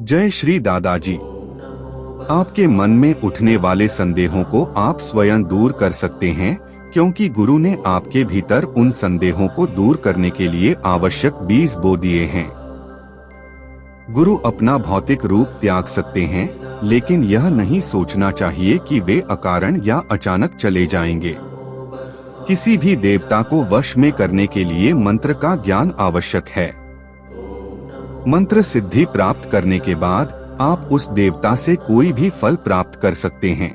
जय श्री दादाजी। आपके मन में उठने वाले संदेहों को आप स्वयं दूर कर सकते हैं, क्योंकि गुरु ने आपके भीतर उन संदेहों को दूर करने के लिए आवश्यक बीज बो दिए हैं। गुरु अपना भौतिक रूप त्याग सकते हैं, लेकिन यह नहीं सोचना चाहिए कि वे अकारण या अचानक चले जाएंगे। किसी भी देवता को वश में करने के लिए मंत्र का ज्ञान आवश्यक है। मंत्र सिद्धि प्राप्त करने के बाद आप उस देवता से कोई भी फल प्राप्त कर सकते हैं।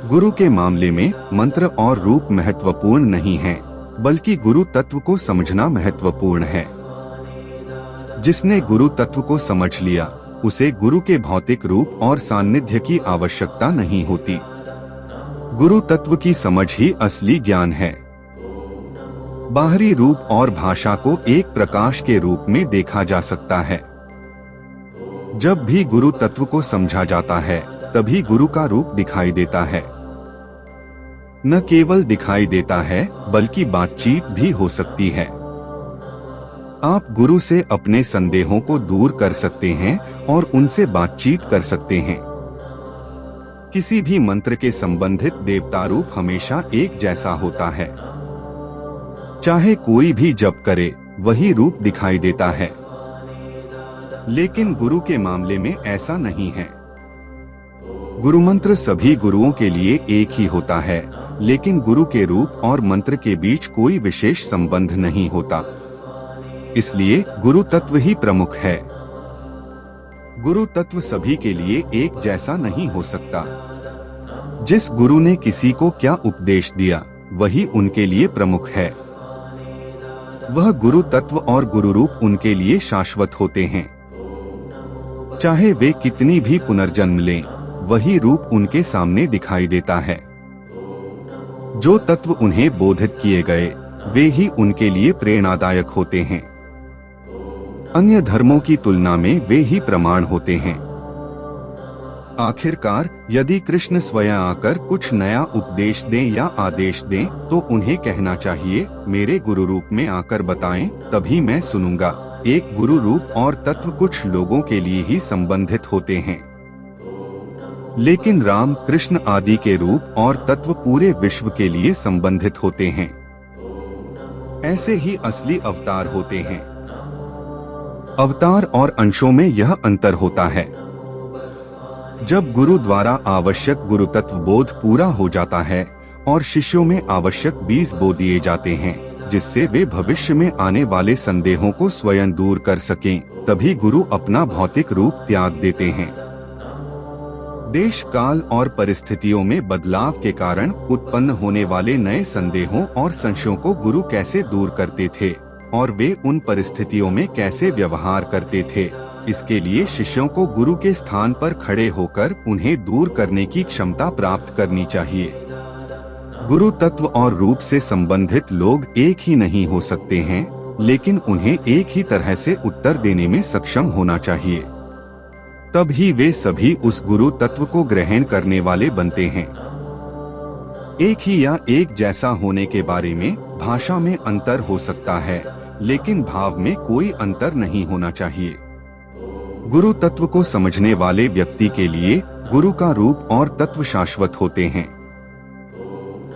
गुरु के मामले में मंत्र और रूप महत्वपूर्ण नहीं है, बल्कि गुरु तत्व को समझना महत्वपूर्ण है। जिसने गुरु तत्व को समझ लिया, उसे गुरु के भौतिक रूप और सान्निध्य की आवश्यकता नहीं होती। गुरु तत्व की समझ ही असली ज्ञान है। बाहरी रूप और भाषा को एक प्रकाश के रूप में देखा जा सकता है। जब भी गुरु तत्व को समझा जाता है, तभी गुरु का रूप दिखाई देता है। न केवल दिखाई देता है, बल्कि बातचीत भी हो सकती है। आप गुरु से अपने संदेहों को दूर कर सकते हैं और उनसे बातचीत कर सकते हैं। किसी भी मंत्र के संबंधित देवता रूप हमेशा एक जैसा होता है। चाहे कोई भी जप करे, वही रूप दिखाई देता है। लेकिन गुरु के मामले में ऐसा नहीं है। गुरु मंत्र सभी गुरुओं के लिए एक ही होता है, लेकिन गुरु के रूप और मंत्र के बीच कोई विशेष संबंध नहीं होता। इसलिए गुरु तत्व ही प्रमुख है। गुरु तत्व सभी के लिए एक जैसा नहीं हो सकता। जिस गुरु ने किसी को क्या उपदेश दिया, वही उनके लिए प्रमुख है। वह गुरु तत्व और गुरु रूप उनके लिए शाश्वत होते हैं। चाहे वे कितनी भी पुनर्जन्म लें, वही रूप उनके सामने दिखाई देता है। जो तत्व उन्हें बोधित किए गए, वे ही उनके लिए प्रेरणादायक होते हैं। अन्य धर्मों की तुलना में वे ही प्रमाण होते हैं। आखिरकार यदि कृष्ण स्वयं आकर कुछ नया उपदेश दें या आदेश दें, तो उन्हें कहना चाहिए, मेरे गुरु रूप में आकर बताएं, तभी मैं सुनूंगा। एक गुरु रूप और तत्व कुछ लोगों के लिए ही संबंधित होते हैं, लेकिन राम कृष्ण आदि के रूप और तत्व पूरे विश्व के लिए संबंधित होते हैं। ऐसे ही असली अवतार होते हैं। अवतार और अंशों में यह अंतर होता है। जब गुरु द्वारा आवश्यक गुरु तत्व बोध पूरा हो जाता है और शिष्यों में आवश्यक बीज बो दिए जाते हैं, जिससे वे भविष्य में आने वाले संदेहों को स्वयं दूर कर सकें, तभी गुरु अपना भौतिक रूप त्याग देते हैं। देश काल और परिस्थितियों में बदलाव के कारण उत्पन्न होने वाले नए संदेहों और संशयों को गुरु कैसे दूर करते थे और वे उन परिस्थितियों में कैसे व्यवहार करते थे, इसके लिए शिष्यों को गुरु के स्थान पर खड़े होकर उन्हें दूर करने की क्षमता प्राप्त करनी चाहिए। गुरु तत्व और रूप से संबंधित लोग एक ही नहीं हो सकते हैं, लेकिन उन्हें एक ही तरह से उत्तर देने में सक्षम होना चाहिए। तब ही वे सभी उस गुरु तत्व को ग्रहण करने वाले बनते हैं। एक ही या एक जैसा होने के बारे में भाषा में अंतर हो सकता है, लेकिन भाव में कोई अंतर नहीं होना चाहिए। गुरु तत्व को समझने वाले व्यक्ति के लिए गुरु का रूप और तत्व शाश्वत होते हैं।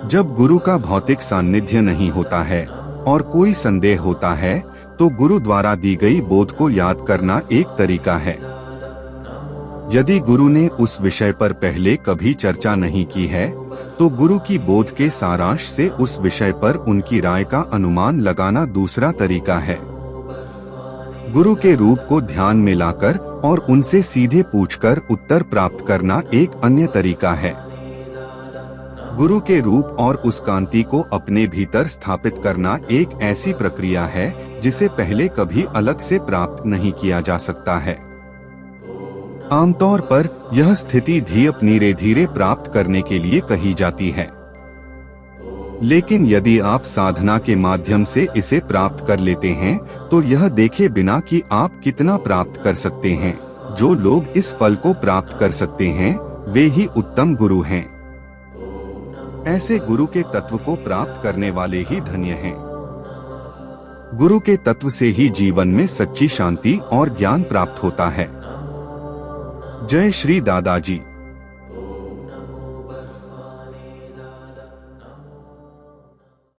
जब गुरु का भौतिक सान्निध्य नहीं होता है और कोई संदेह होता है, तो गुरु द्वारा दी गई बोध को याद करना एक तरीका है। यदि गुरु ने उस विषय पर पहले कभी चर्चा नहीं की है, तो गुरु की बोध के सारांश से उस विषय पर उनकी राय का अनुमान लगाना दूसरा तरीका है। गुरु के रूप को ध्यान में लाकर और उनसे सीधे पूछकर उत्तर प्राप्त करना एक अन्य तरीका है। गुरु के रूप और उस कांति को अपने भीतर स्थापित करना एक ऐसी प्रक्रिया है जिसे पहले कभी अलग से प्राप्त नहीं किया जा सकता है। आमतौर पर यह स्थिति धीरे धीरे प्राप्त करने के लिए कही जाती है, लेकिन यदि आप साधना के माध्यम से इसे प्राप्त कर लेते हैं, तो यह देखे बिना कि आप कितना प्राप्त कर सकते हैं, जो लोग इस फल को प्राप्त कर सकते हैं, वे ही उत्तम गुरु हैं। ऐसे गुरु के तत्व को प्राप्त करने वाले ही धन्य हैं। गुरु के तत्व से ही जीवन में सच्ची शांति और ज्ञान प्राप्त होता है। जय श्री दादाजी।